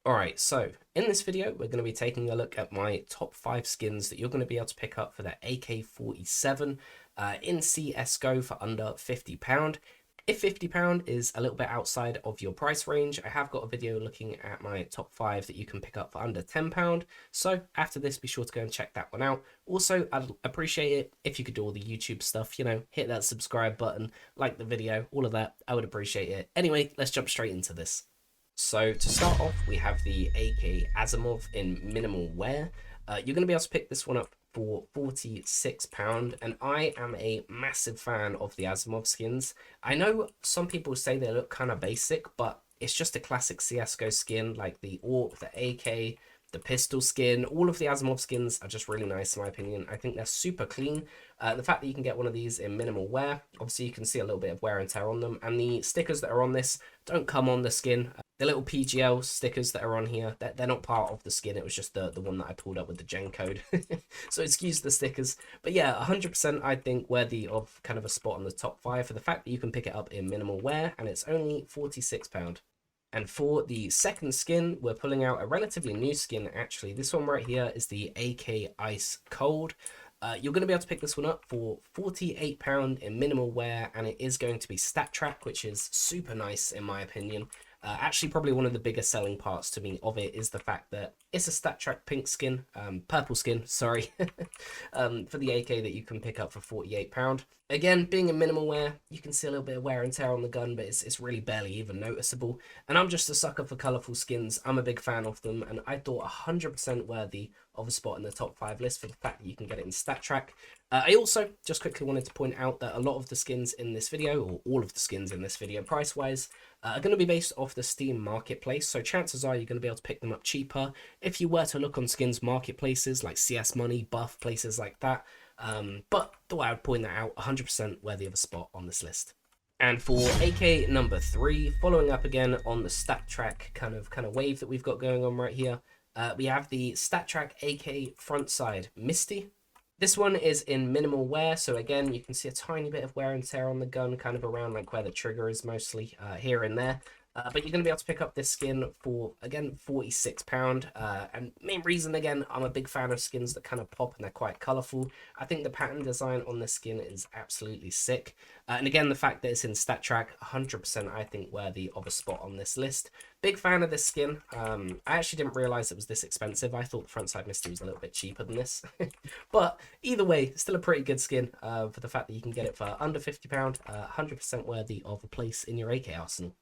Alright, so in this video, we're going to be taking a look at my top 5 skins that you're going to be able to pick up for the AK-47 in Csgo for under £50. If £50 is a little bit outside of your price range, I have got a video looking at my top 5 that you can pick up for under £10. So after this, be sure to go and check that one out. Also, I'd appreciate it if you could do all the YouTube stuff, hit that subscribe button, like the video, all of that. I would appreciate it. Anyway, let's jump straight into this. So to start off, we have the AK Asimov in minimal wear. You're going to be able to pick this one up for £46, and I am a massive fan of the Asimov skins. I know some people say they look kind of basic, but it's just a classic CSGO skin, like the AWP, the AK, the pistol skin. All of the Asimov skins are just really nice in my opinion. I think they're super clean. The fact that you can get one of these in minimal wear, obviously you can see a little bit of wear and tear on them, and the stickers that are on this don't come on the skin. The little PGL stickers that are on here, they're not part of the skin. It was just the one that I pulled up with the gen code. So excuse the stickers. But yeah, 100% I think worthy of kind of a spot on the top 5 for the fact that you can pick it up in minimal wear, and it's only £46. And for the second skin, we're pulling out a relatively new skin actually. This one right here is the AK Ice Cold. You're going to be able to pick this one up for £48 in minimal wear, and it is going to be stat track, which is super nice in my opinion. Actually, probably one of the biggest selling parts to me of it is the fact that it's a stat track pink skin, purple skin, sorry, for the AK that you can pick up for £48. Again, being in minimal wear, you can see a little bit of wear and tear on the gun, but it's really barely even noticeable. And I'm just a sucker for colourful skins. I'm a big fan of them, and I thought 100% worthy of a spot in the top 5 list for the fact that you can get it in stat track. I also just quickly wanted to point out that a lot of the skins in this video, or all of the skins in this video price-wise, are going to be based off the Steam marketplace, so chances are you're going to be able to pick them up cheaper if you were to look on skins marketplaces like CS Money, Buff, places like that. But thought I would point that out, 100% worthy of a spot on this list. And for AK number 3, following up again on the stat track kind of wave that we've got going on right here, we have the stat track AK frontside Misty. This one is in minimal wear, so again, you can see a tiny bit of wear and tear on the gun, kind of around like where the trigger is mostly, here and there. But you're going to be able to pick up this skin for, again, £46. And main reason, again, I'm a big fan of skins that kind of pop and they're quite colourful. I think the pattern design on this skin is absolutely sick. And again, the fact that it's in stat track, 100% I think worthy of a spot on this list. Big fan of this skin. I actually didn't realise it was this expensive. I thought the frontside Misty was a little bit cheaper than this. But either way, still a pretty good skin for the fact that you can get it for under £50. 100% worthy of a place in your AK arsenal.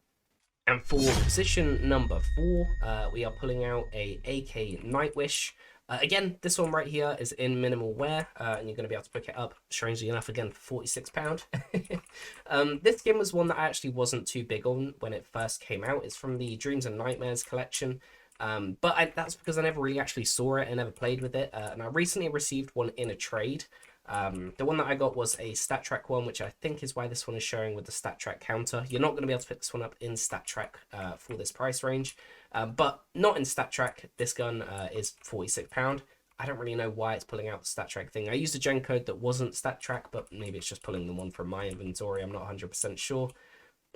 And for position number 4, we are pulling out a AK Nightwish. Again, this one right here is in minimal wear, and you're going to be able to pick it up, strangely enough, again, for £46. This skin was one that I actually wasn't too big on when it first came out. It's from the Dreams and Nightmares collection. But that's because I never really actually saw it and never played with it. And I recently received one in a trade. The one that I got was a stat track one, which I think is why this one is showing with the stat track counter. You're not going to be able to pick this one up in stat track for this price range, but not in stat track. This gun is £46. I don't really know why it's pulling out the stat track thing. I used a gen code that wasn't stat track, but maybe it's just pulling the one from my inventory. I'm not 100% sure.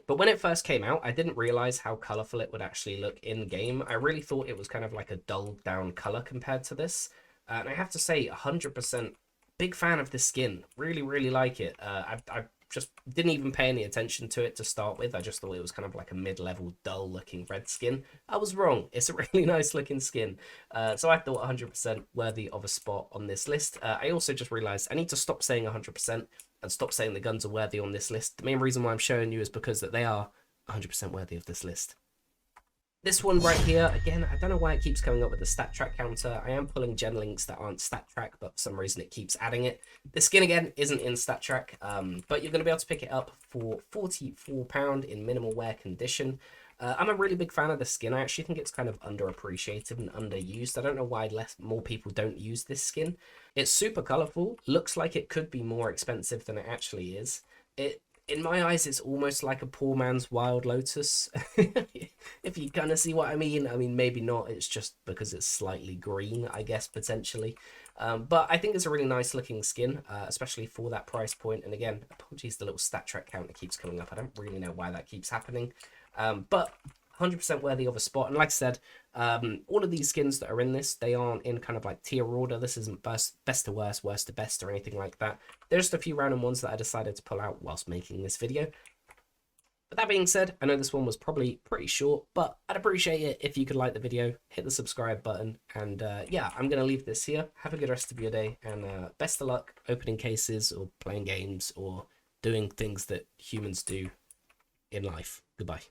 But when it first came out, I didn't realize how colorful it would actually look in game. I really thought it was kind of like a dulled down color compared to this. And I have to say, 100% big fan of this skin. Really, really like it. I just didn't even pay any attention to it to start with. I just thought it was kind of like a mid-level, dull-looking red skin. I was wrong. It's a really nice looking skin. So I thought 100% worthy of a spot on this list. I also just realized I need to stop saying 100% and stop saying the guns are worthy on this list. The main reason why I'm showing you is because that they are 100% worthy of this list. This one right here, again, I don't know why it keeps coming up with the stat track counter. I am pulling gen links that aren't stat track, but for some reason it keeps adding it. The skin, again, isn't in stat track, but you're going to be able to pick it up for £44 in minimal wear condition. I'm a really big fan of the skin. I actually think it's kind of underappreciated and underused. I don't know why more people don't use this skin. It's super colourful, looks like it could be more expensive than it actually is. In my eyes, it's almost like a poor man's Wild Lotus. If you kind of see what I mean. I mean, maybe not. It's just because it's slightly green, I guess, potentially. But I think it's a really nice looking skin, especially for that price point. And again, apologies, the little stat track counter keeps coming up. I don't really know why that keeps happening. But 100% worthy of a spot. And like I said, all of these skins that are in this, they aren't in kind of like tier order. This isn't best to worst, worst to best, or anything like that. There's just a few random ones that I decided to pull out whilst making this video. But that being said, I know this one was probably pretty short, but I'd appreciate it if you could like the video, hit the subscribe button, and yeah, I'm going to leave this here. Have a good rest of your day, and best of luck opening cases, or playing games, or doing things that humans do in life. Goodbye.